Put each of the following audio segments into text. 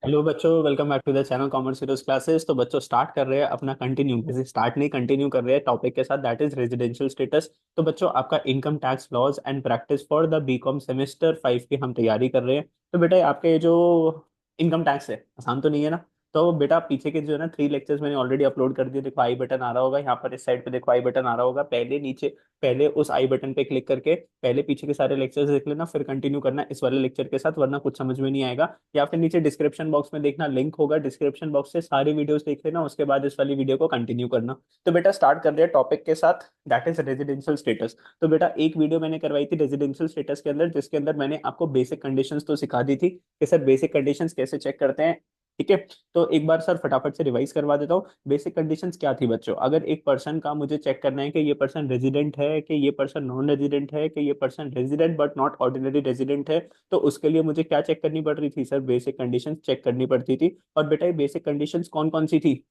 Hello बच्चों, welcome back to the channel commerce heroes classes. तो बच्चों स्टार्ट कर रहे हैं अपना कंटिन्यू, जैसे स्टार्ट नहीं कंटिन्यू कर रहे हैं टॉपिक के साथ, दैट इज रेजिडेंशियल स्टेटस। तो बच्चों आपका income tax laws and practice for the BCom semester 5 की हम तैयारी कर रहे हैं। तो बेटा आपके ये जो इनकम टैक्स है आसान तो नहीं है ना? तो बेटा पीछे के जो है ना 3 लेक्चर्स मैंने ऑलरेडी अपलोड कर दिए। देखो आई बटन आ रहा होगा यहाँ पर, इस साइड पे देखो आई बटन आ रहा होगा। पहले नीचे, पहले उस आई बटन पे क्लिक करके पहले पीछे के सारे लेक्चर्स देख लेना, फिर कंटिन्यू करना इस वाले लेक्चर के साथ, वरना कुछ समझ में नहीं आएगा। या फिर नीचे डिस्क्रिप्शन बॉक्स में देखना, लिंक होगा डिस्क्रिप्शन बॉक्स से, सारी वीडियोस देख लेना, उसके बाद इस वाली वीडियो को कंटिन्यू करना। तो बेटा स्टार्ट कर रहे हैं टॉपिक के साथ, दैट इज रेजिडेंशियल स्टेटस। तो बेटा एक वीडियो मैंने करवाई थी रेजिडेंशियल स्टेटस के अंदर, जिसके अंदर मैंने आपको बेसिक कंडीशंस तो सिखा दी थी कि सर बेसिक कंडीशंस कैसे चेक करते हैं। ठीक है, तो एक बार सर फटाफट से रिवाइज करवा देता हूँ। बेसिक कंडीशंस क्या थी बच्चों? अगर एक पर्सन का मुझे चेक करना है कि ये पर्सन रेजिडेंट है, कि ये पर्सन नॉन रेजिडेंट है, कि ये person resident but not ordinary resident है, तो उसके लिए मुझे क्या चेक करनी पड़ रही थी सर? बेसिक कंडीशंस चेक करनी पड़ती थी। और बेटा ये बेसिक कंडीशंस कौन कौन सी थी?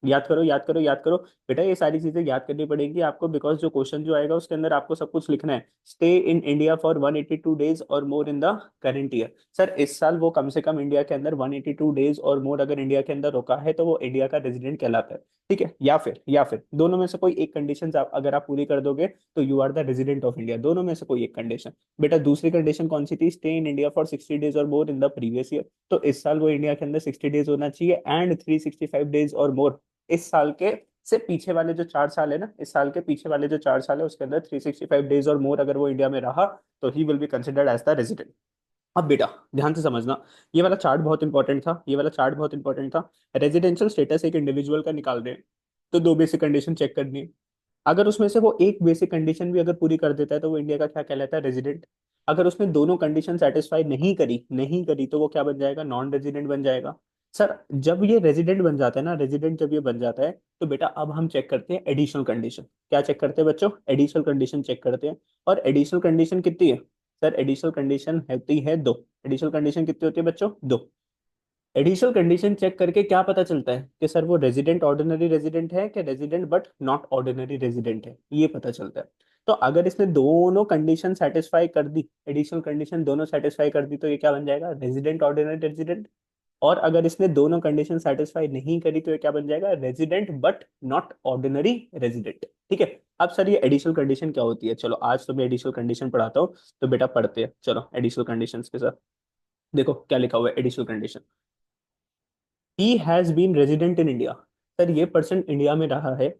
याद करो याद करो याद करो। बेटा ये सारी चीजें याद करनी पड़ेगी आपको, बिकॉज जो क्वेश्चन जो आएगा उसके अंदर आपको सब कुछ लिखना है। Stay in India for 182 days और more in the current year. Sir इस साल वो कम से कम इंडिया के अंदर 182 डेज और मोर अगर इंडिया के अंदर रुका है तो वो इंडिया का रेजिडेंट कहलाता है। ठीक है, या फिर दोनों में से कोई एक कंडीशन आप अगर आप पूरी कर दोगे तो you are the resident of India. दोनों में से कोई एक कंडीशन। बेटा दूसरी कंडीशन कौन सी थी? Stay in India for 60 days और more in the previous year. तो इस साल वो इंडिया के अंदर 60 डेज होना चाहिए एंड 365 डेज और मोर इस साल के से पीछे वाले जो 4 साल है ना, इस साल के पीछे वाले जो 4 साल है उसके अंदर 365 डेज और मोर अगर वो इंडिया में रहा तो he will be considered as the resident. अब बेटा ध्यान से समझना, ये वाला चार्ट बहुत इंपॉर्टेंट था, ये वाला चार्ट बहुत इंपॉर्टेंट था। रेजिडेंशियल स्टेटस एक इंडिविजुअल का निकाल रहे हैं तो दो बेसिक कंडीशन चेक करनी है। अगर उसमें से वो एक बेसिक कंडीशन भी अगर पूरी कर देता है तो वो इंडिया का क्या कहलाता है? रेजिडेंट। अगर उसने दोनों कंडीशन सेटिस्फाई नहीं करी तो वो क्या बन जाएगा? नॉन रेजिडेंट बन जाएगा। सर जब ये रेजिडेंट बन जाता है ना, रेजिडेंट जब ये बन जाता है तो बेटा अब हम चेक करते हैं एडिशनल कंडीशन। क्या चेक करते हैं बच्चों? एडिशनल कंडीशन चेक करते हैं। और एडिशनल कंडीशन कितनी है सर? एडिशनल कंडीशन होती है दो। एडिशनल कंडीशन कितनी होती है बच्चों? दो। एडिशनल कंडीशन चेक करके क्या पता चलता है कि सर वो रेजिडेंट ऑर्डिनरी रेजिडेंट है कि resident but not ordinary resident है, ये पता चलता है। तो अगर इसने दोनों कंडीशन सेटिस्फाई कर दी, एडिशनल कंडीशन दोनों सेटिस्फाई कर दी, तो ये क्या बन जाएगा? Resident ordinary resident. और अगर इसने दोनों कंडीशन सेटिस्फाई नहीं करी तो ये क्या बन जाएगा? Resident but not ordinary resident. ठीक है। अब सर ये एडिशनल कंडीशन क्या होती है? चलो आज तो मैं एडिशनल कंडीशन पढ़ाता हूँ। तो बेटा पढ़ते हैं, चलो एडिशनल कंडीशंस के साथ। देखो क्या लिखा हुआ है additional condition. He has been resident in India. Sir ये पर्सन इंडिया में रहा है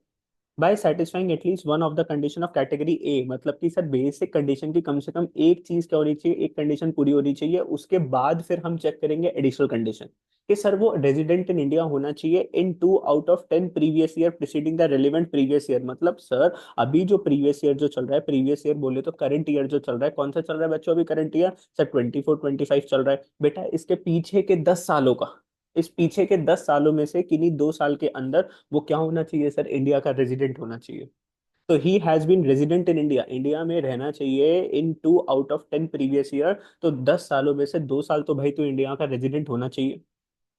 by satisfying at least one of the condition of category A. मतलब कि सर बेसिक कंडीशन की कम से कम एक चीज क्या होनी चाहिए? एक कंडीशन पूरी होनी चाहिए। उसके बाद फिर हम चेक करेंगे एडिशनल कंडीशन कि सर वो रेजिडेंट इन इंडिया होना चाहिए in 2 out of 10 previous year preceding the relevant previous year. मतलब सर अभी जो प्रीवियस ईयर जो चल रहा है, प्रीवियस ईयर बोले तो करंट ईयर जो चल रहा है, कौन सा चल रहा है बच्चों? अभी करंट ईयर सर 24-25 चल रहा है। बेटा इसके पीछे के 10 सालों का, इस पीछे के 10 सालों में से किन्हीं 2 साल के अंदर वो क्या होना चाहिए सर? इंडिया का रेजिडेंट होना चाहिए। तो he has been resident in India, India में रहना चाहिए in 2 out of 10 previous year. तो 10 सालों में से 2 साल तो भाई तो इंडिया का रेजिडेंट होना चाहिए।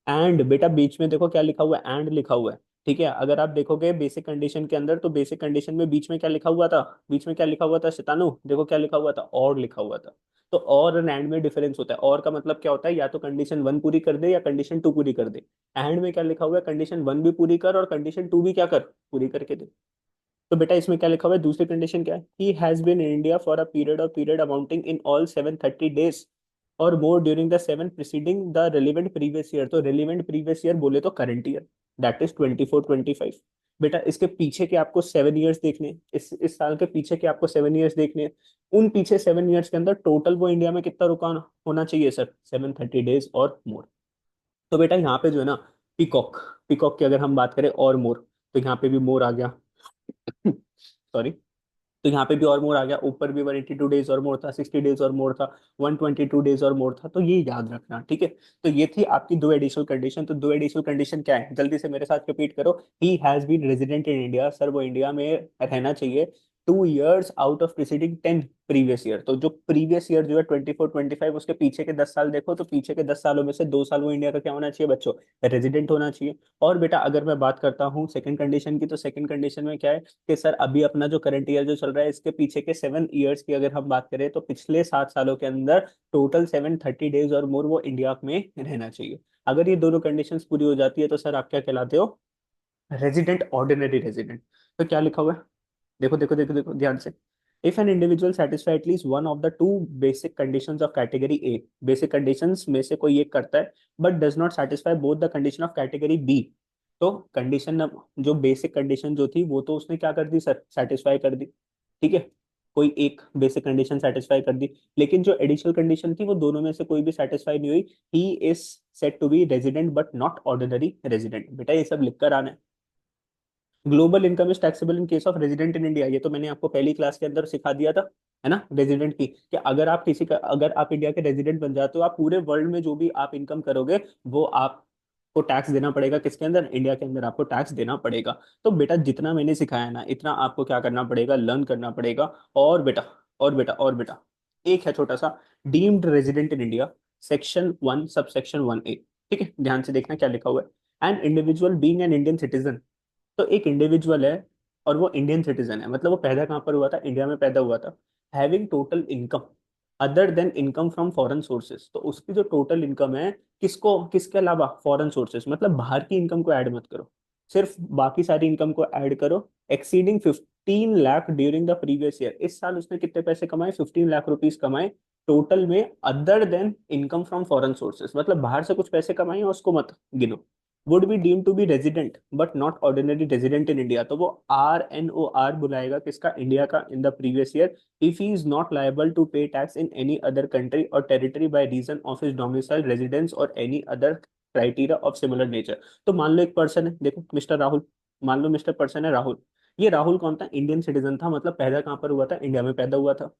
एंड बेटा बीच में देखो क्या लिखा हुआ है? एंड लिखा हुआ है। ठीक है, अगर आप देखोगे बेसिक कंडीशन के अंदर तो बेसिक कंडीशन में बीच में क्या लिखा हुआ था? बीच में क्या लिखा हुआ था शैतानु? देखो क्या लिखा हुआ था? और लिखा हुआ था। तो और एंड में डिफरेंस होता है। और का मतलब क्या होता है? या तो कंडीशन 1 पूरी कर दे या कंडीशन 2 पूरी कर दे। एंड में क्या लिखा हुआ है? कंडीशन 1 भी पूरी कर और कंडीशन 2 भी क्या कर? पूरी करके दे। तो बेटा इसमें क्या लिखा हुआ है? दूसरी कंडीशन क्या है? He has been in India for a period amounting in all 730 days और more during the 7 preceding the relevant previous year. तो रेलिवेंट प्रीवियस ईयर बोले तो करंट ईयर, दैट इज 24-25। बेटा इसके पीछे के आपको 7 ईयर्स देखने हैं। इस साल के पीछे के आपको 7 ईयर्स देखने हैं। उन पीछे 7 ईयर्स के अंदर टोटल वो इंडिया में कितना रुका होना चाहिए सर? 730 डेज और मोर। तो बेटा यहाँ पे जो है ना, पीकॉक, पीकॉक की अगर हम बात करें और मोर, तो यहाँ पे भी मोर आ गया। सॉरी। तो यहाँ पे भी और मोर आ गया, ऊपर भी 182 डेज और मोर था, 60 डेज और मोर था, 122 डेज और मोर था। तो ये याद रखना, ठीक है। तो ये थी आपकी दो एडिशनल कंडीशन। तो दो एडिशनल कंडीशन क्या है? जल्दी से मेरे साथ रिपीट करो। He has been resident in India, sir वो इंडिया में रहना चाहिए 2 years out of preceding 10 previous year. तो जो प्रीवियस ईयर जो है 24-25, उसके पीछे के 10 साल देखो, तो पीछे के 10 सालों में से 2 साल वो इंडिया का क्या होना चाहिए बच्चों, रेजिडेंट होना चाहिए। और बेटा अगर मैं बात करता हूँ सेकंड कंडीशन की, तो सेकंड कंडीशन में क्या है कि सर अभी अपना जो करंट ईयर जो चल रहा है, इसके पीछे के 7 ईयर्स की अगर हम बात करें, तो पिछले 7 सालों के अंदर टोटल 730 डेज और मोर वो इंडिया में रहना चाहिए। अगर ये दोनों कंडीशंस पूरी हो जाती है तो सर आप क्या कहलाते हो, रेजिडेंट, ऑर्डिनरी रेजिडेंट। तो क्या लिखा हुआ है, देखो देखो देखो देखो ध्यान से। If an individual satisfy at least one of the two basic conditions of category A, basic conditions में से कोई एक करता है, but does not satisfy both the condition of category B. तो कंडीशन, जो बेसिक कंडीशन जो थी वो तो उसने क्या कर दी सर, सेटिस्फाई कर दी, ठीक है, कोई एक बेसिक कंडीशन सेटिस्फाई कर दी। लेकिन जो एडिशनल कंडीशन थी वो दोनों में से कोई भी सेटिस्फाई नहीं हुई। He is set to be resident but not ordinary resident. बेटा ये सब लिखकर आना है। Global income is taxable in case of resident in India, ये तो मैंने आपको पहली क्लास के अंदर सिखा दिया था, है ना, रेजिडेंट की, कि अगर आप किसी का, अगर आप इंडिया के रेजिडेंट बन जाते हो, आप पूरे वर्ल्ड में जो भी आप इनकम करोगे वो आपको टैक्स देना पड़ेगा, किसके अंदर, इंडिया के अंदर आपको टैक्स देना पड़ेगा। तो बेटा जितना मैंने सिखाया ना, इतना आपको क्या करना पड़ेगा, लर्न करना पड़ेगा। और बेटा एक है छोटा सा, deemed resident in India, section 1 sub section 1A। ठीक है, ध्यान से देखना क्या लिखा हुआ है। An individual being an Indian citizen, तो एक इंडिविजुअल है और वो इंडियन सिटीजन है, मतलब वो पैदा कहाँ पर हुआ था, इंडिया में पैदा हुआ था। Having total income other than income from foreign sources, तो उसकी जो टोटल इनकम है, किसको, किसके अलावा, फॉरेन सोर्सेज, मतलब बाहर की इनकम को ऐड मत करो, सिर्फ बाकी सारी इनकम को ऐड करो। Exceeding 15 lakh during the previous year, इस साल उसने कितने पैसे कमाए, 15 लाख रुपीज कमाए टोटल में, other than income from foreign sources, मतलब बाहर से कुछ पैसे कमाए और उसको मत गिनो। Would be deem to be resident but not ordinary resident in India, तो वो RNOR बुलाएगा किसका, इंडिया का, in the previous year. If he is not liable to pay tax in any other country or territory by reason of his domicile residence or any other criteria of similar nature. तो मान लो एक person है, देखो mister Rahul, मान लो mister person है राहुल। ये राहुल कौन था, इंडियन सिटीजन था, मतलब पैदा कहाँ पर हुआ था, इंडिया में पैदा हुआ था।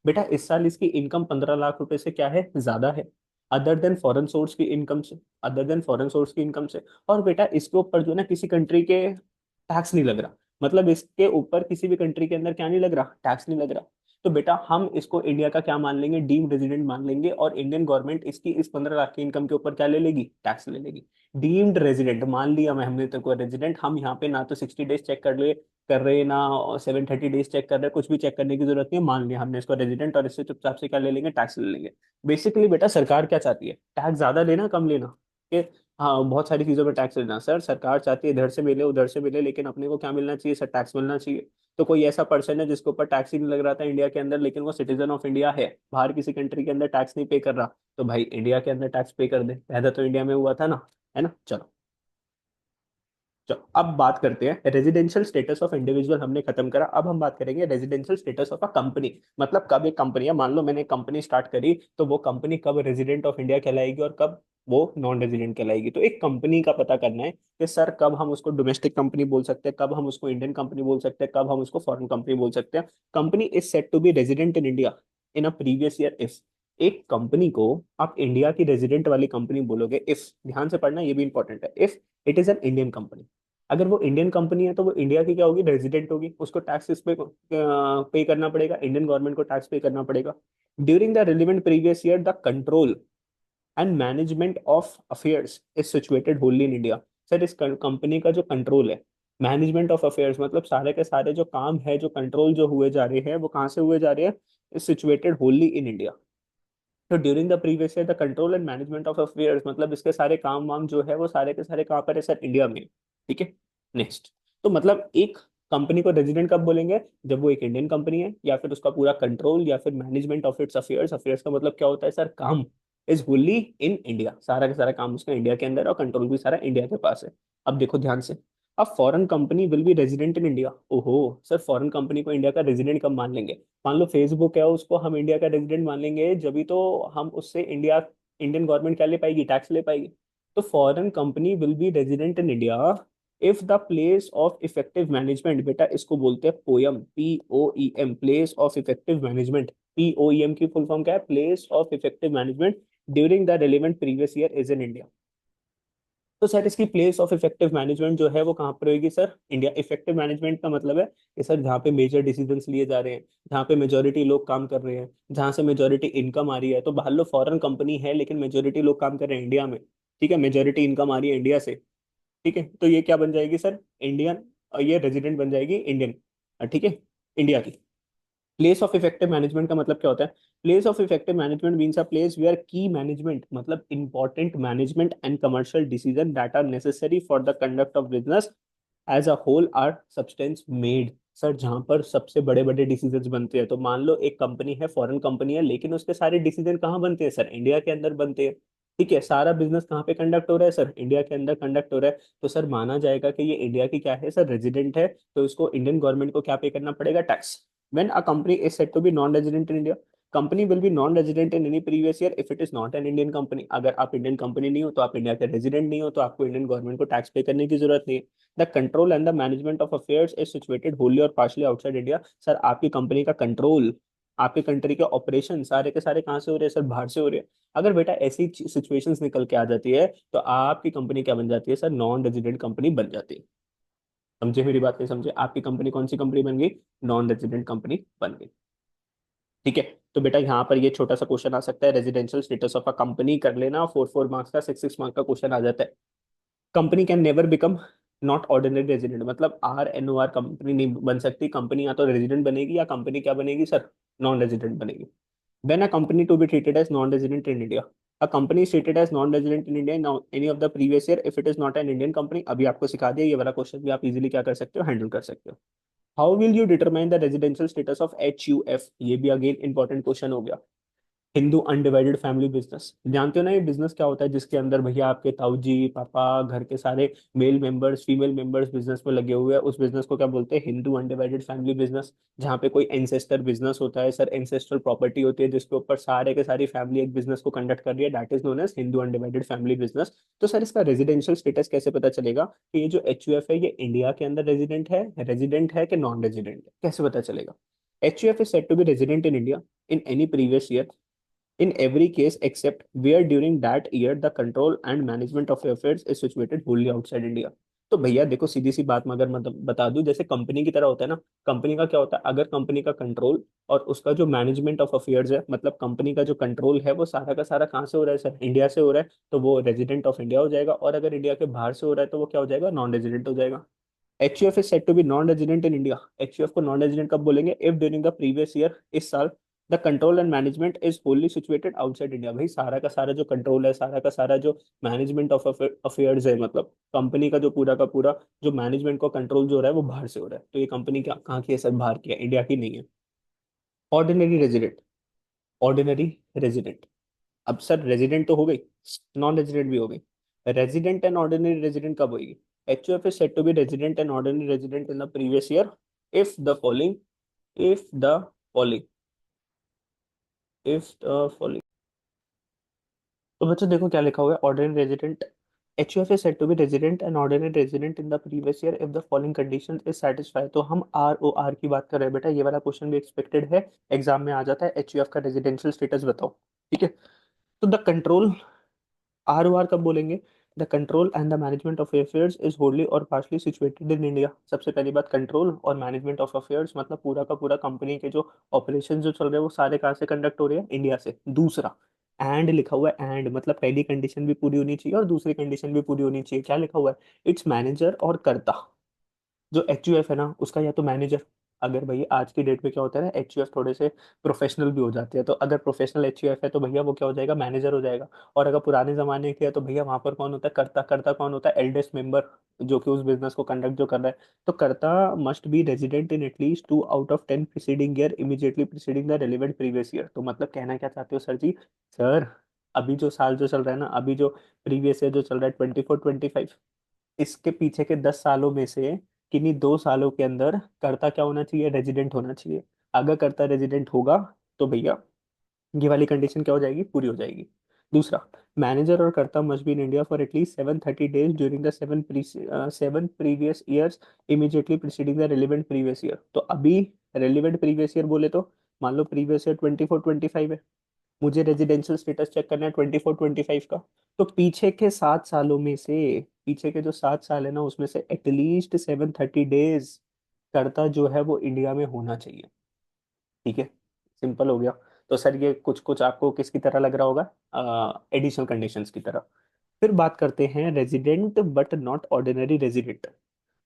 बेटा इस साल इसकी इनकम 15 लाख रुपए से क्या है, ज्यादा है, अदर देन फॉरेन सोर्स की इनकम से, अदर देन फॉरेन सोर्स की इनकम से। और बेटा इसके ऊपर जो है ना किसी कंट्री के टैक्स नहीं लग रहा, मतलब इसके ऊपर किसी भी कंट्री के अंदर क्या नहीं लग रहा, टैक्स नहीं लग रहा। तो बेटा हम इसको इंडिया का क्या मान लेंगे, डीम रेजिडेंट मान लेंगे, और इंडियन गवर्नमेंट इसकी इस 15 लाख की इनकम के ऊपर क्या ले लेगी, टैक्स ले लेगी। डीम्ड रेजिडेंट मान लिया मैं, हमने तेरे को रेजिडेंट, हम यहाँ पे ना तो 60 डेज चेक कर रहे ना 730 डेज चेक कर रहे, कुछ भी चेक करने की जरूरत नहीं है, मान लिया हमने इसको रेजिडेंट, और इससे चुपचाप से क्या ले लेंगे, टैक्स ले लेंगे। बेसिकली बेटा सरकार क्या चाहती है, टैक्स ज्यादा लेना कम लेना, कि हाँ बहुत सारी चीजों पर टैक्स लेना, सर सरकार चाहती है इधर से मिले उधर से मिले, लेकिन अपने को क्या मिलना चाहिए सर, टैक्स मिलना चाहिए। तो कोई ऐसा पर्सन है जिसके ऊपर टैक्स ही नहीं लग रहा था इंडिया के अंदर, लेकिन वो सिटीजन ऑफ इंडिया है, बाहर किसी कंट्री के अंदर टैक्स नहीं पे कर रहा, तो भाई इंडिया के अंदर टैक्स पे कर दे, पैदा तो इंडिया में हुआ था ना, है ना। चलो चलो अब बात करते हैं रेजिडेंशियल स्टेटस ऑफ इंडिविजुअल, हमने खत्म करा, अब हम बात करेंगे residential status of a company. मतलब कब एक कंपनी है, मान लो मैंने कंपनी स्टार्ट करी, तो वो कंपनी कब रेजिडेंट ऑफ इंडिया कहलाएगी और कब वो नॉन रेजिडेंट कहलाएगी। तो एक कंपनी का पता करना है कि सर कब हम उसको डोमेस्टिक कंपनी बोल सकते हैं, कब हम उसको इंडियन कंपनी बोल सकते हैं, कब हम उसको फॉरेन कंपनी बोल सकते हैं। Company is set to be resident in India in a previous year if, एक कंपनी को आप इंडिया की रेजिडेंट वाली कंपनी बोलोगे इफ, ध्यान से पढ़ना ये भी इंपॉर्टेंट है, if it is an Indian company. अगर वो इंडियन कंपनी है तो वो इंडिया की क्या होगी, रेजिडेंट होगी, उसको टैक्स इस पे पे करना पड़ेगा, इंडियन गवर्नमेंट को टैक्स पे करना पड़ेगा। During the relevant previous year the control and management of affairs is situated wholly in India. Sir इस कंपनी का जो कंट्रोल है, मैनेजमेंट ऑफ अफेयर्स, मतलब सारे के सारे जो काम है, जो कंट्रोल जो हुए जा रहे हैं, वो कहाँ से हुए जा रहे हैं, is situated wholly in India. तो during the previous year the control and management of affairs, मतलब इसके सारे काम वाम जो है वो सारे के सारे कहाँ पर है सर, इंडिया में। ठीक है, नेक्स्ट। तो मतलब एक कंपनी को रेजिडेंट कब बोलेंगे, जब वो एक इंडियन कंपनी है, या फिर उसका पूरा कंट्रोल या फिर management of its affairs, affairs का मतलब क्या होता है सर, काम, इज होली इन इंडिया, सारा का सारा काम उसका इंडिया के अंदर है और कंट्रोल भी सारा इंडिया के पास है। अब देखो ध्यान से, अब foreign company will be resident in India. ओहो, सर फॉरेन कंपनी को इंडिया का रेजिडेंट कब मान लेंगे, मान लो फेसबुक है, उसको हम इंडिया का रेजिडेंट मान लेंगे, जब भी तो हम उससे इंडियन गवर्नमेंट क्या ले पाएगी, टैक्स ले पाएगी। तो foreign company will be resident in India if the place of effective management, बेटा इसको बोलते हैं poem, POEM, place of effective management. POEM की फुल फॉर्म क्या है, place of effective management during the relevant previous year is in India. तो sir इसकी place of effective management जो है वो कहाँ पर होगी सर? इंडिया। इफेक्टिव मैनेजमेंट का मतलब है कि सर जहाँ पे मेजर डिसीजंस लिए जा रहे हैं, जहाँ पे मेजोरिटी लोग काम कर रहे हैं, जहाँ से मेजोरिटी इनकम आ रही है। तो बाहर लो फॉरेन कंपनी है लेकिन मेजोरिटी लोग काम कर रहे हैं इंडिया में, ठीक है, मेजोरिटी इनकम आ रही है इंडिया से, ठीक है, तो ये क्या बन जाएगी सर? इंडियन। और ये रेजिडेंट बन जाएगी इंडियन, ठीक है, इंडिया की। प्लेस ऑफ इफेक्टिव मैनेजमेंट का मतलब क्या होता है? Place of effective management means a place where key management मतलब important management and commercial decision that are necessary for the conduct of business as a whole are substance made. Sir जहां पर सबसे बड़े बड़े डिसीजंस बनते हैं, तो मान लो एक कंपनी है, फॉरेन कंपनी है, लेकिन उसके सारे डिसीजन कहाँ बनते हैं सर? इंडिया के अंदर बनते हैं, ठीक है। सारा बिजनेस कहाँ पे कंडक्ट हो रहा है सर? इंडिया के अंदर कंडक्ट हो रहा है। तो सर माना जाएगा कि ये इंडिया की क्या है सर? रेजिडेंट है। तो इसको इंडियन गवर्नमेंट को क्या पे करना पड़ेगा? Tax. When a company is said to be non-resident in India, company will be non-resident in any previous year if it is not an Indian company. अगर आप इंडियन कंपनी नहीं हो, तो आप इंडिया के रेजिडेंट नहीं हो, तो आपको इंडियन गवर्नमेंट को टैक्स पे करने की जरूरत नहीं है। The control and the management of affairs is situated Holi और पार्शली आउटसाइड इंडिया। सर आपकी कंपनी का कंट्रोल, आपके कंट्री के ऑपरेशन सारे के सारे कहाँ से हो रहे हैं सर? बाहर से हो रहे हैं। अगर बेटा ऐसी सिचुएशंस निकल के आ जाती है, तो आपकी कंपनी क्या बन जाती है सर? नॉन रेजिडेंट कंपनी बन जाती है। समझे मेरी बात? नहीं समझे? आपकी कंपनी कौन सी कंपनी बन गई? नॉन रेजिडेंट कंपनी बन गई, ठीक है। तो बेटा यहाँ पर ये छोटा सा क्वेश्चन आ सकता है, residential status of a company कर लेना, 4 4 मार्क्स का, 6 6 मार्क्स का क्वेश्चन आ जाता है। Company can never become not ordinary resident, मतलब RNOR कंपनी नहीं बन सकती। कंपनी या तो रेजिडेंट बनेगी, या कंपनी क्या बनेगी सर? नॉन रेजिडेंट बनेगी। When a company to be treated as non-resident in India, a company is treated as non-resident in India in any of the previous year if it is not an Indian company। अभी आपको सिखा दिया, ये वाला question भी आप easily क्या कर सकते हो? हैंडल कर सकते हो। How will you determine the residential status of HUF? ये भी अगेन इंपॉर्टेंट क्वेश्चन हो गया। हिंदू अनडिवाइडेड फैमिली बिजनेस, जानते हो ना ये बिजनेस क्या होता है? जिसके अंदर भैया आपके ताऊ जी, पापा, घर के सारे male members, female members business में लगे हुए हैं, उस बिजनेस को क्या बोलते हैं? Hindu undivided family business. जहाँ पे कोई एंसेस्टर बिजनेस होता है सर, एंसेस्ट्रल प्रॉपर्टी होती है जिसके ऊपर सारे के सारी फैमिली एक बिजनेस को कंडक्ट कर रही है, that is known as Hindu undivided family business. तो सर इसका रेजिडेंशियल स्टेटस कैसे पता चलेगा कि ये जो HUF है ये इंडिया के अंदर रेजिडेंट है कि नॉन रेजिडेंट है? कैसे पता चलेगा? HUF is said to be resident in India in any previous year in every case except where during that year the control and management of affairs is situated wholly outside India। तो भैया देखो, सीधी सी बात मैं अगर मतलब बता दूं, जैसे कंपनी की तरह होता है ना। कंपनी का क्या होता है? अगर कंपनी का कंट्रोल और उसका जो मैनेजमेंट ऑफ अफेयर्स है, मतलब कंपनी का जो कंट्रोल है, वो सारा का सारा कहाँ से हो रहा है सर? इंडिया से हो रहा है। तो वो रेजिडेंट ऑफ इंडिया हो जाएगा। और अगर इंडिया के बाहर से हो रहा है, तो वो क्या हो जाएगा? नॉन रेजिडेंट हो जाएगा। HUF is said to be non-resident in India। HUF को नॉन रेजिडेंट कब बोलेंगे? If during the previous year, इस साल, the control and management is Holi situated outside India. भाई सारा का सारा जो कंट्रोल है, सारा का सारा जो मैनेजमेंट ऑफ अफेयर्स है, मतलब कंपनी का जो पूरा जो मैनेजमेंट का कंट्रोल जो हो रहा है वो बाहर से हो रहा है। तो ये कंपनी क्या कहाँ की है सर? बाहर की है, इंडिया की नहीं है। Ordinary resident, ordinary resident. अब सर रेजिडेंट तो हो गई, नॉन रेजिडेंट भी हो गई। रेजिडेंट एंड ऑर्डिनरी रेजिडेंट कब होगी? HUF is said to be resident and ordinary resident in the previous year if the following, if the following, if the following। तो बच्चों देखो क्या लिखा हुआ है, ordinary resident. HUF is said to be resident and ordinary resident in the previous year if the following conditions is satisfied। तो हम ROR की बात कर रहे हैं बेटा, ये वाला क्वेश्चन भी एक्सपेक्टेड है, एग्जाम में आ जाता है। HUF का रेजिडेंशियल स्टेटस बताओ, ठीक है। तो द कंट्रोल, ROR कब बोलेंगे? The control and the management of affairs is Holi और पार्शली सिचुएटेड इन इंडिया। सबसे पहली बात, कंट्रोल और मैनेजमेंट ऑफ अफेयर्स मतलब पूरा का पूरा कंपनी के जो ऑपरेशन जो चल रहे हैं वो सारे कहाँ से कंडक्ट हो रहे हैं? इंडिया से। दूसरा, एंड लिखा हुआ है, एंड मतलब पहली कंडीशन भी पूरी होनी चाहिए और दूसरी कंडीशन भी पूरी होनी चाहिए। क्या लिखा हुआ है? इट्स मैनेजर और कर्ता। जो HUF है ना, उसका या तो मैनेजर, अगर भैया आज की डेट में क्या होता है ना, HUF थोड़े से प्रोफेशनल भी हो जाते हैं, तो अगर प्रोफेशनल HUF है तो भैया वो क्या हो जाएगा? मैनेजर हो जाएगा। और अगर पुराने जमाने के है तो भैया वहां पर कौन होता है? कर्ता। कर्ता कौन होता है? एल्डेस्ट मेंबर, जो कि उस बिजनेस को कंडक्ट जो कर रहा है। तो कर्ता must be resident in at least 2 out of 10 preceding year immediately preceding the relevant previous year. तो मतलब कहना क्या चाहते हो सर जी? सर अभी जो साल जो चल रहा है ना, अभी जो प्रीवियस ईयर जो चल रहा है 24 25, इसके पीछे के 10 सालों में से किन्हीं 2 सालों के अंदर कर्ता क्या होना चाहिए? रेजिडेंट होना चाहिए। अगर कर्ता रेजिडेंट होगा तो भैया ये वाली कंडीशन क्या हो जाएगी? पूरी हो जाएगी। दूसरा, मैनेजर और कर्ता must be in India for at least 730 days during the 7 previous years immediately preceding the relevant previous year. तो अभी रेलिवेंट प्रीवियस ईयर बोले तो मान लो प्रीवियस ईयर 24 25 है, मुझे रेजिडेंशियल स्टेटस चेक करना है 24-25 का। तो पीछे के जो 7 साल है ना, उसमें से एटलीस्ट 730 डेज करता जो है वो इंडिया में होना चाहिए। ठीक है, सिंपल हो गया। तो सर ये कुछ कुछ आपको किसकी तरह लग रहा होगा, एडिशनल कंडीशंस की तरह। फिर बात करते हैं resident but not ordinary resident.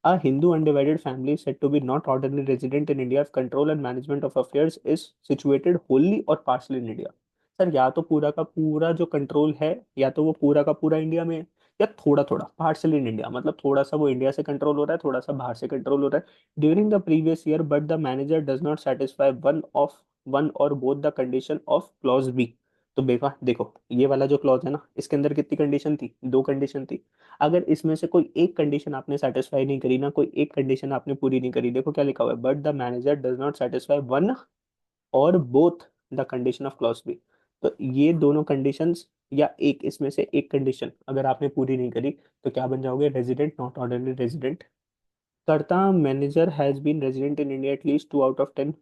A Hindu undivided family said to be not ordinary resident in India if control and management of affairs is situated wholly or partially in India। Sir या तो पूरा का पूरा जो control है, या तो वो पूरा का पूरा इंडिया में है, या थोड़ा थोड़ा पार्शली इन इंडिया, मतलब थोड़ा सा वो इंडिया से कंट्रोल हो रहा है, थोड़ा सा बाहर से कंट्रोल हो रहा है during the previous year, but the manager does not satisfy one or both the condition of clause B. तो बेका देखो, ये वाला जो क्लॉज है ना, इसके अंदर कितनी कंडीशन थी, 2 कंडीशन थी। अगर इसमें से कोई एक कंडीशन आपने सेटिस्फाई नहीं करी ना, कोई एक कंडीशन आपने पूरी नहीं करी, देखो क्या लिखा हुआ है, but the manager does not satisfy one or both the condition of clause B. तो ये दोनों कंडीशंस या एक इसमें से एक कंडीशन अगर आपने पूरी नहीं करी, तो क्या बन जाओगे, resident not ordinary resident. Karta manager has been resident in India at least 2 out of 10।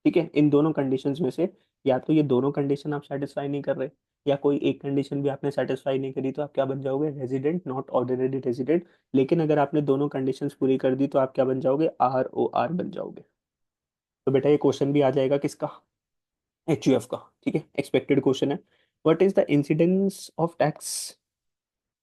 ठीक है, इन दोनों कंडीशंस में से या तो ये दोनों कंडीशन आप सेटिस्फाई नहीं कर रहे, या कोई एक कंडीशन भी आपने सेटिस्फाई नहीं करी, तो आप क्या बन जाओगे, रेजिडेंट नॉट ऑर्डिनरी रेजिडेंट। लेकिन अगर आपने दोनों कंडीशंस पूरी कर दी, तो आप क्या बन जाओगे, ROR बन जाओगे। तो बेटा ये क्वेश्चन भी आ जाएगा किसका, HUF का। ठीक है, एक्सपेक्टेड क्वेश्चन है। What is the incidence of tax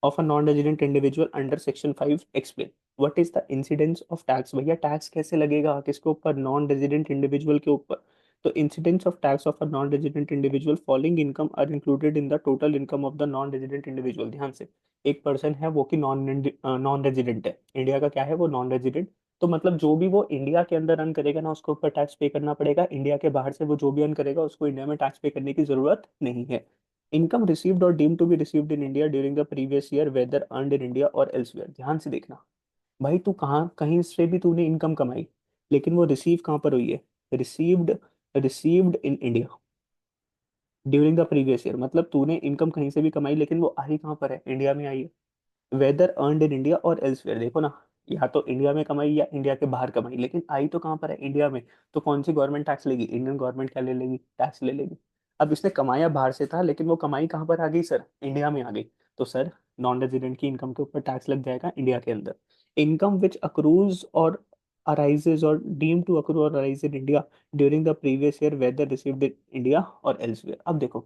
of a non resident individual under section 5 explain. What is the incidence of tax, भैया टैक्स कैसे लगेगा किसके ऊपर, नॉन रेजिडेंट इंडिविजुअल के ऊपर। तो incidence of tax of a non resident individual following income are included in the total income of the non resident individual. ध्यान से, एक पर्सन है वो कि नॉन रेजिडेंट है, इंडिया का क्या है वो, नॉन रेजिडेंट। तो मतलब जो भी वो इंडिया के अंदर अर्न करेगा ना, उसके ऊपर टैक्स पे करना पड़ेगा। इंडिया के बाहर से वो जो भी अर्न करेगा, उसको इंडिया में टैक्स पे करने की जरूरत नहीं है। Income received or deemed to be received in India during the previous year whether earned in India or elsewhere. ध्यान से देखना भाई, तू कहाँ कहीं से भी तूने इनकम कमाई, लेकिन वो रिसीव कहाँ पर हुई है, received received in India during the previous year. मतलब तूने इनकम कहीं से भी कमाई, लेकिन वो आई कहाँ पर है, इंडिया में आई है। Weather earned in India or elsewhere, देखो ना, या तो इंडिया में कमाई या इंडिया के बाहर कमाई, लेकिन आई तो कहाँ पर है, इंडिया में। तो कौन सी गवर्नमेंट टैक्स लेगी, इंडियन गवर्नमेंट क्या ले लेगी, टैक्स ले लेगी। अब इसने कमाया बाहर से था, लेकिन वो कमाई कहाँ पर आ गई सर, इंडिया में आ गई। तो सर नॉन रेजिडेंट की इनकम के ऊपर टैक्स लग जाएगा इंडिया के अंदर। इनकम विच अक्रूज और arises or deemed to accrue or arise in India during the previous year whether received in India or elsewhere। अब देखो,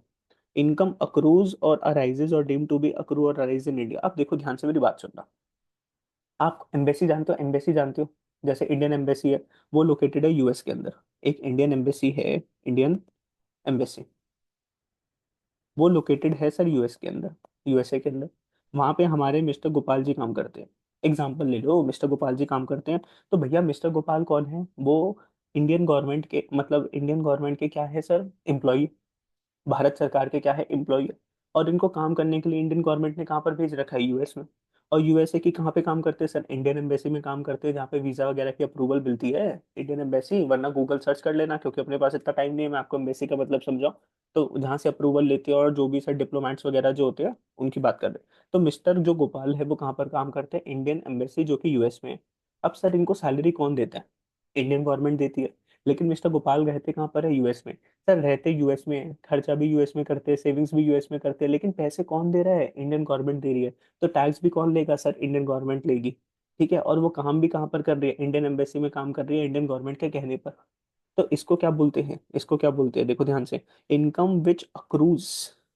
इनकम अक्रूज और अराइजेज और डीम टू बी अक्रू और अराइज इन इंडिया। अब देखो ध्यान से मेरी बात सुनना। आप एम्बेसी जानते हो, एम्बेसी जानते हो, जैसे इंडियन एम्बेसी है, वो लोकेटेड है यूएस के अंदर। एक इंडियन एम्बेसी है, इंडियन एम्बेसी, वो लोकेटेड है सर यूएस के अंदर, यूएसए के अंदर। वहां पे हमारे मिस्टर गोपाल जी काम करते हैं। एग्जाम्पल ले लो, मिस्टर गोपाल जी काम करते हैं। तो भैया मिस्टर गोपाल कौन है, वो इंडियन गवर्नमेंट के, मतलब इंडियन गवर्नमेंट के क्या है सर, एम्प्लॉय, भारत सरकार के क्या है, एम्प्लॉय। और इनको काम करने के लिए इंडियन गवर्नमेंट ने कहाँ पर भेज रखा है, यूएस में। और यूएसए की कहाँ पे काम करते हैं सर, इंडियन एम्बेसी में काम करते हैं, जहाँ पे वीजा वगैरह की अप्रूवल मिलती है, इंडियन एम्बेसी। वरना गूगल सर्च कर लेना, क्योंकि अपने पास इतना टाइम नहीं है मैं आपको एम्बेसी का मतलब समझाऊं। तो जहाँ से अप्रूवल लेते हैं, और जो भी सर डिप्लोमेट्स वगैरह जो होते हैं, उनकी बात कर रहे हैं। तो मिस्टर जो गोपाल है वो कहाँ पर काम करते हैं, इंडियन एम्बेसी जो कि यूएस में है। अब सर इनको सैलरी कौन देता है, इंडियन गवर्नमेंट देती है। लेकिन मिस्टर गोपाल रहते कहाँ पर है, यूएस में। सर रहते यूएस में, खर्चा भी यूएस में करते हैं, सेविंग्स भी यूएस में करते हैं, लेकिन पैसे कौन दे रहा है, इंडियन गवर्नमेंट दे रही है। तो टैक्स भी कौन लेगा सर, इंडियन गवर्नमेंट लेगी। ठीक है, और वो काम भी कहाँ पर कर रही है, इंडियन एम्बेसी में काम कर रही है, इंडियन गवर्नमेंट के कहने पर। तो इसको क्या बोलते हैं, इसको क्या बोलते हैं, देखो ध्यान से। इनकम विच अक्रूज,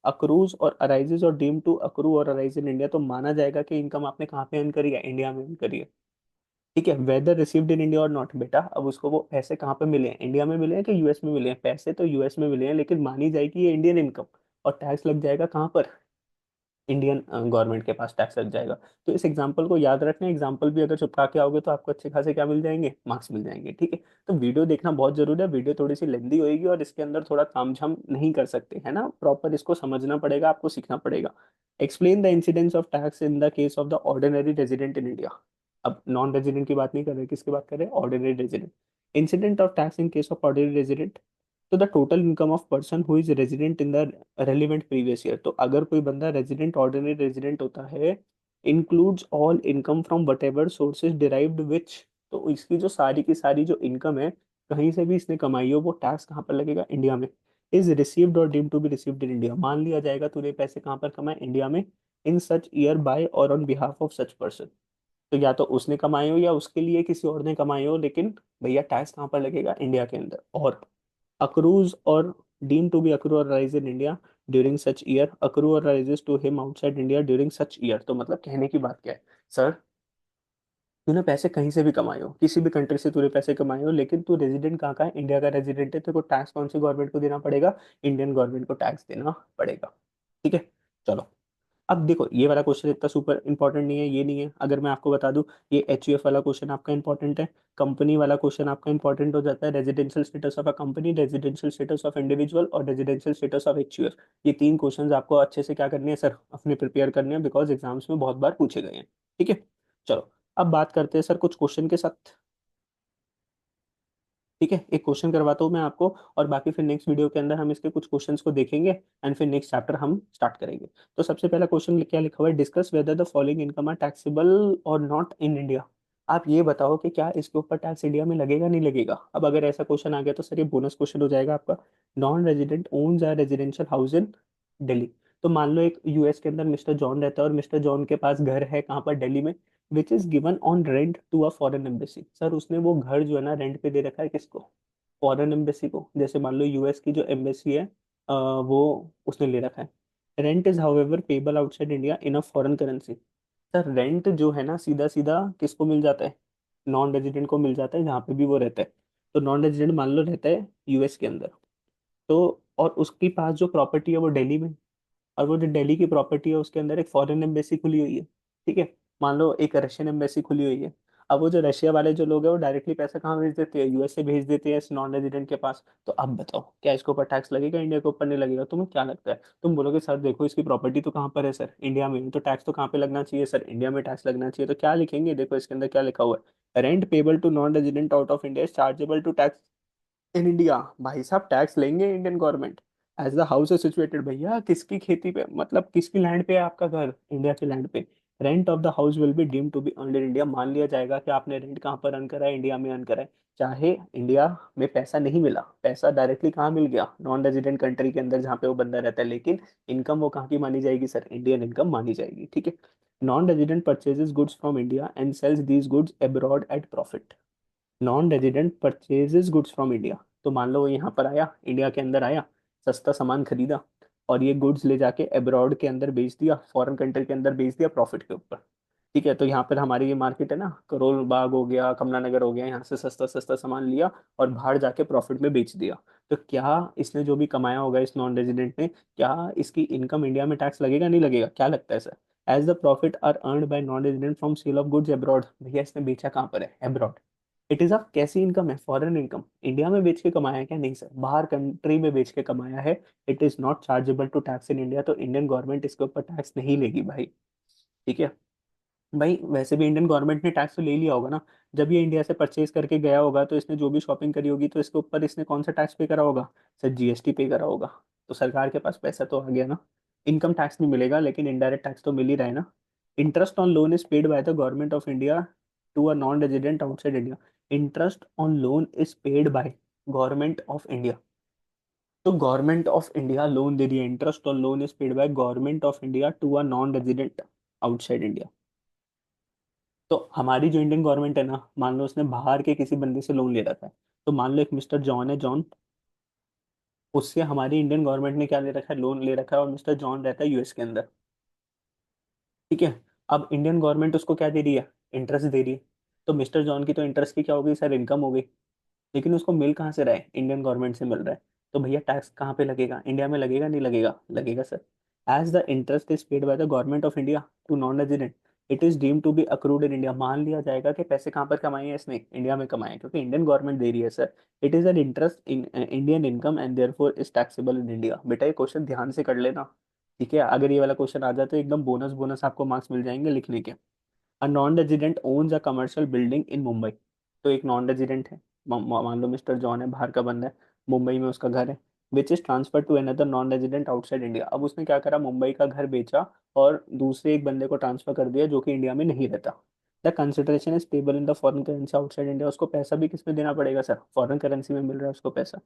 अक्रूज और अराइजेज और डीम टू अक्रू और अराइज इन इंडिया। तो माना जाएगा कि इनकम आपने कहाँ पे अर्न करी है, इंडिया में अर्न करी है। ठीक है, वेदर रिसीव्ड इन इंडिया और नॉट, बेटा अब उसको वो पैसे कहाँ पे मिले हैं, इंडिया में मिले हैं कि यूएस में मिले हैं, पैसे तो यूएस में मिले हैं, लेकिन मानी जाएगी ये इंडियन इनकम। और टैक्स लग जाएगा कहाँ पर, इंडियन गवर्नमेंट के पास टैक्स लग जाएगा। तो इस एग्जाम्पल को याद रखना, एग्जाम्पल भी अगर चिपका के आओगे तो आपको अच्छे खासे क्या मिल जाएंगे, मार्क्स मिल जाएंगे। ठीक है, तो वीडियो देखना बहुत जरूरी है, वीडियो थोड़ी सी लेंदी होगी, और इसके अंदर थोड़ा तामझाम नहीं कर सकते है ना, प्रॉपर इसको समझना पड़ेगा, आपको सीखना पड़ेगा। Explain the incidence of tax in the case of the ordinary resident in India. अब नॉन रेजिडेंट की बात नहीं कर रहे, किसकी बात कर रहे हैं, ordinary resident. Incident of tax in case of ordinary resident. तो the total income of person who is resident in the relevant previous year. तो अगर कोई बंदा रेजिडेंट, ऑर्डिनरी रेजिडेंट होता है, includes all income from whatever sources derived which. तो इसकी जो सारी की सारी जो इनकम है, कहीं से भी इसने कमाई हो, वो टैक्स कहाँ पर लगेगा, इंडिया में। Is received or deemed to be received in India, मान लिया जाएगा तूने पैसे कहाँ पर कमाए, इंडिया में, इन सच ईयर बाय और on behalf of such person. तो या तो उसने कमाए हो या उसके लिए किसी और ने कमाए हो, लेकिन भैया टैक्स कहाँ पर लगेगा, इंडिया के अंदर। और accrues or deemed to be accrue or rise in India during such year, accrue or rises to him outside India during such year। तो मतलब कहने की बात क्या है सर, तूने पैसे कहीं से भी कमाए हो, किसी भी कंट्री से तूने पैसे कमाए हो, लेकिन तू रेजिडेंट कहाँ का है, इंडिया का रेजिडेंट है, तेरे को टैक्स कौन सी गवर्नमेंट को देना पड़ेगा, इंडियन गवर्नमेंट को टैक्स देना पड़ेगा। ठीक है, चलो। अब देखो ये वाला क्वेश्चन इतना सुपर इंपॉर्टेंट नहीं है, ये नहीं है, अगर मैं आपको बता दूं, ये एच वाला क्वेश्चन आपका इंपॉर्टेंट है, कंपनी वाला क्वेश्चन आपका इंपॉर्टेंट हो जाता है, residential status of a company, residential status of individual और रेजिडेंशियल स्टेटस ऑफ एच। ये तीन क्वेश्चंस आपको अच्छे से क्या करने हैं सर, अपने प्रिपेयर करने हैं, बिकॉज एग्जाम्स में बहुत बार पूछे गए हैं। ठीक है, चलो। अब बात करते हैं सर कुछ क्वेश्चन के साथ। ठीक है, एक क्वेश्चन करवाता हूँ मैं आपको, और बाकी फिर नेक्स्ट वीडियो के अंदर हम इसके कुछ क्वेश्चंस को देखेंगे, एंड फिर नेक्स्ट चैप्टर हम स्टार्ट करेंगे। तो सबसे पहला क्वेश्चन क्या लिखा हुआ है, discuss whether the following income are taxable or not in India. आप ये बताओ कि क्या इसके ऊपर टैक्स इंडिया में लगेगा नहीं लगेगा। अब अगर ऐसा क्वेश्चन आ गया तो सर ये बोनस क्वेश्चन हो जाएगा आपका। Non resident owns a residential house in Delhi. तो मान लो एक यूएस के अंदर मिस्टर जॉन रहता है, और मिस्टर जॉन के पास घर है कहाँ पर, दिल्ली में, which is given on rent to a foreign embassy. Sir उसने वो घर जो है ना रेंट पे दे रखा है किसको, फॉरेन एम्बेसी को। जैसे मान लो यूएस की जो एम्बेसी है, वो उसने ले रखा है। Rent is however payable outside India in a foreign currency. Sir rent जो है ना सीधा सीधा किसको मिल जाता है, नॉन रेजिडेंट को मिल जाता है जहाँ पे भी वो रहता है। तो नॉन रेजिडेंट मान लो रहता है यूएस के अंदर, तो और उसके पास जो प्रॉपर्टी है वो दिल्ली में, और वो जो दिल्ली की प्रॉपर्टी है उसके अंदर एक फॉरेन एम्बेसी खुली हुई है। ठीक है, मान लो एक रशियन एम्बेसी खुली हुई है। अब वो जो रशिया वाले जो लोग हैं वो डायरेक्टली पैसा कहाँ भेज देते हैं, यूएस से भेज देते हैं इस नॉन रेजिडेंट के पास। तो अब बताओ क्या इसके ऊपर टैक्स लगेगा, इंडिया के ऊपर नहीं लगेगा। तुम्हें क्या लगता है, तुम बोलोगे सर देखो इसकी प्रॉपर्टी तो कहाँ पर है सर, इंडिया में, तो टैक्स तो कहाँ पे लगना चाहिए सर, इंडिया में टैक्स लगना चाहिए। तो क्या लिखेंगे, देखो इसके अंदर क्या लिखा हुआ है, rent payable to non resident out of India chargeable to tax in India. भाई साहब टैक्स लेंगे Indian government, as the house is situated. भैया किसकी खेती पे, मतलब किसकी लैंड पे है आपका घर, इंडिया की लैंड पे। Rent of the house will be deemed to be earned in India, मान लिया जाएगा कि आपने रेंट कहाँ पर अर्न करा है, इंडिया में अर्न करा है। चाहे इंडिया में पैसा नहीं मिला, पैसा डायरेक्टली कहाँ मिल गया, नॉन रेजिडेंट कंट्री के अंदर जहाँ पे वो बंदा रहता है, लेकिन इनकम वो कहाँ की मानी जाएगी सर, इंडियन इनकम मानी जाएगी। ठीक है, non resident purchases goods from India and sells these goods abroad at profit. Non resident purchases goods from India, तो मान लो वो यहाँ पर आया, इंडिया के अंदर आया, सस्ता सामान खरीदा, और ये गुड्स ले जाके अब्रॉड के अंदर बेच दिया, फॉरेन कंट्री के अंदर बेच दिया प्रॉफिट के ऊपर। ठीक है, तो यहाँ पर हमारी ये मार्केट है ना, करोल बाग हो गया, कमला नगर हो गया, यहाँ से सस्ता सस्ता सामान लिया और बाहर जाके प्रॉफिट में बेच दिया। तो क्या इसने जो भी कमाया होगा इस नॉन रेजिडेंट ने, क्या इसकी इनकम इंडिया में टैक्स लगेगा नहीं लगेगा, क्या लगता है sir. As the profit are earned by non resident from sale of goods abroad. भैया इसने बेचा कहाँ पर है, अब्रॉड। इट इज अ कैसी इनकम है, फॉरेन इनकम। इंडिया में बेच के कमाया है क्या, नहीं सर, बाहर कंट्री में बेच के कमाया है। It is not chargeable to tax in India, तो इंडियन गवर्नमेंट इसके ऊपर टैक्स नहीं लेगी भाई। ठीक है, भाई वैसे भी इंडियन गवर्नमेंट ने टैक्स तो ले लिया होगा ना, जब ये इंडिया से परचेज करके गया होगा तो इसने जो भी शॉपिंग करी होगी तो इसके ऊपर इसने कौन सा टैक्स पे करा होगा, सर जीएसटी पे करा होगा। तो सरकार के पास पैसा तो आ गया ना, इनकम टैक्स नहीं मिलेगा लेकिन इनडायरेक्ट टैक्स तो मिल ही रहा है ना। Interest on loan is paid by the government of India to a non resident outside India. Interest on loan is paid by government of India. तो गवर्नमेंट ऑफ इंडिया लोन दे रही है, interest on loan is paid by government of India to a non resident outside India. तो हमारी जो Indian government है ना, मान लो उसने बाहर के किसी बंदे से लोन ले रखा है, तो मान लो एक मिस्टर जॉन है, जॉन, उससे हमारी इंडियन गवर्नमेंट ने क्या ले रखा है, लोन ले रखा है, और मिस्टर जॉन रहता है यूएस के अंदर। ठीक है, अब इंडियन गवर्नमेंट उसको क्या दे रही है, इंटरेस्ट दे रही है। तो मिस्टर जॉन की तो इंटरेस्ट की क्या होगी सर, इनकम हो गई, लेकिन उसको मिल कहाँ से रहा है, इंडियन गवर्नमेंट से मिल रहा है। तो भैया टैक्स कहाँ पे लगेगा, इंडिया में लगेगा नहीं लगेगा, लगेगा sir. As the interest is paid by the government of India to non resident, it is deem to be accrued in India. मान लिया जाएगा कि पैसे कहाँ पर कमाए हैं इसने, इंडिया में कमाए हैं, क्योंकि इंडियन गवर्नमेंट दे रही है sir. It is an interest in Indian income and therefore is taxable in India. बेटा ये क्वेश्चन ध्यान से कर लेना। ठीक है, अगर ये वाला क्वेश्चन आ जाए तो एकदम बोनस बोनस आपको मार्क्स मिल जाएंगे लिखने के। अ non resident owns a commercial building in Mumbai. तो एक नॉन रेजिडेंट है, मान लो मिस्टर जॉन है, बाहर का बंदा है, मुंबई में उसका घर है, which is transfer to another non resident outside India. अब उसने क्या करा, मुंबई का घर बेचा और दूसरे एक बंदे को ट्रांसफर कर दिया जो कि इंडिया में नहीं रहता। The consideration is stable in the foreign currency outside India. उसको पैसा भी किस में देना पड़ेगा सर, फॉरेन करेंसी में मिल रहा है उसको पैसा।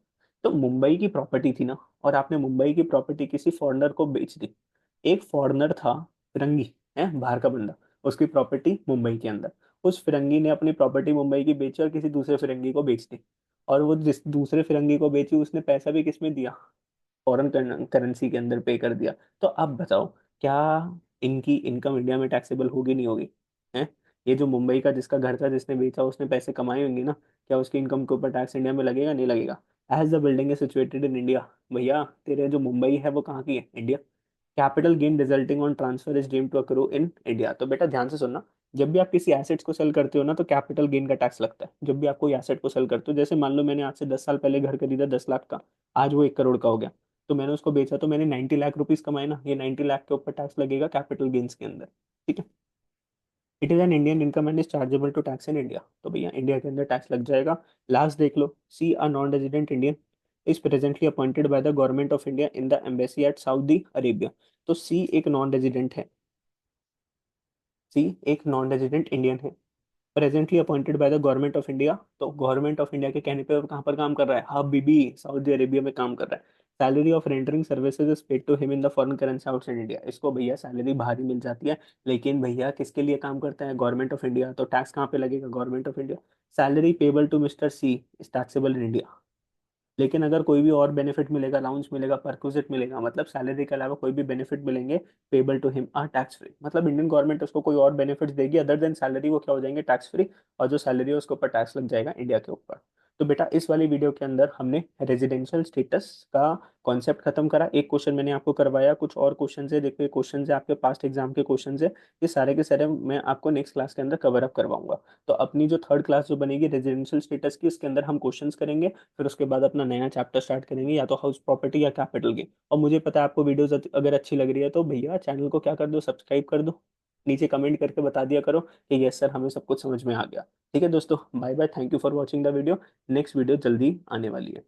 तो मुंबई की प्रॉपर्टी थी ना, और आपने मुंबई की प्रॉपर्टी किसी फॉरेनर को बेच दी। एक फॉरेनर था, फिरंगी है, बाहर का बंदा, उसकी प्रॉपर्टी मुंबई के अंदर। उस फिरंगी ने अपनी प्रॉपर्टी मुंबई की बेची और किसी दूसरे फिरंगी को बेच दी। और वो जिस दूसरे फिरंगी को बेची उसने पैसा भी किसमें दिया, फॉरेन करेंसी के अंदर पे कर दिया। तो अब बताओ, क्या इनकी इनकम इंडिया में टैक्सेबल होगी नहीं होगी? है, ये जो मुंबई का जिसका घर था, जिसने बेचा, उसने पैसे कमाए होंगे ना, क्या उसकी इनकम के ऊपर टैक्स इंडिया में लगेगा नहीं लगेगा? As the building is situated in India, भैया तेरे जो मुंबई है वो कहाँ की है, India. Capital gain resulting on transfer is deemed to accrue in India. तो बेटा ध्यान से सुनना, जब भी आप किसी एसेट्स को सेल करते हो ना, तो कैपिटल गेन का टैक्स लगता है। जब भी आप कोई एसेट को सेल करते हो, जैसे मान लो मैंने आज से 10 साल पहले घर खरीदा 10 लाख का, आज वो 1 करोड़ का हो गया, तो मैंने उसको बेचा, तो मैंने 90 लाख रुपीज कमाए ना, ये 90 लाख के ऊपर टैक्स लगेगा कैपिटल गेन्स के अंदर। ठीक है। It is an Indian income and is chargeable to tax in India. तो भैया इंडिया के अंदर टैक्स लग जाएगा। लास्ट देख लो, C a non resident Indian is presently appointed by the government of India in the embassy at Saudi Arabia. तो C एक नॉन रेजिडेंट है, सी एक नॉन रेजिडेंट इंडियन है, presently appointed by the government of India. तो government of India के कहने पे वो कहाँ पर काम कर रहा है, हबीबी, सऊदी अरेबिया में काम कर रहा है। Salary of rendering services is paid to him in the foreign currency outside India. इसको भैया सैलरी बाहर ही मिल जाती है, लेकिन भैया किसके लिए काम करता है, गवर्नमेंट ऑफ इंडिया। तो टैक्स कहाँ पे लगेगा, government of India. Salary payable to mister C is taxable in India. लेकिन अगर कोई भी और बेनिफिट मिलेगा, अलाउंस मिलेगा, परक्विजिट मिलेगा, मतलब सैलरी के अलावा कोई भी बेनिफिट मिलेंगे, payable to him are tax free. मतलब इंडियन गवर्नमेंट उसको कोई और बेनिफिट्स देगी अदर देन सैलरी, वो क्या हो जाएंगे, टैक्स फ्री। और जो सैलरी है उसके ऊपर टैक्स लग जाएगा इंडिया के ऊपर। तो बेटा इस वाली वीडियो के अंदर हमने रेजिडेंशियल स्टेटस का कॉन्सेप्ट खत्म करा। एक क्वेश्चन मैंने आपको करवाया, कुछ और क्वेश्चन है, देखो ये क्वेश्चन है आपके पास्ट एग्जाम के क्वेश्चन है। ये सारे के सारे मैं आपको नेक्स्ट क्लास के अंदर कवर अप करवाऊंगा। तो अपनी जो थर्ड क्लास जो बनेगी रेजिडेंशियल स्टेटस की, इसके अंदर हम क्वेश्चंस करेंगे। फिर उसके बाद अपना नया चैप्टर स्टार्ट करेंगे, या तो हाउस प्रॉपर्टी या कैपिटल गेन। और मुझे पता है आपको वीडियोस अगर अच्छी लग रही है तो भैया चैनल को क्या कर दो, सब्सक्राइब कर दो। नीचे कमेंट करके बता दिया करो कि यस सर हमें सब कुछ समझ में आ गया। ठीक है दोस्तों, bye bye, thank you for watching the video. Next video जल्दी आने वाली है।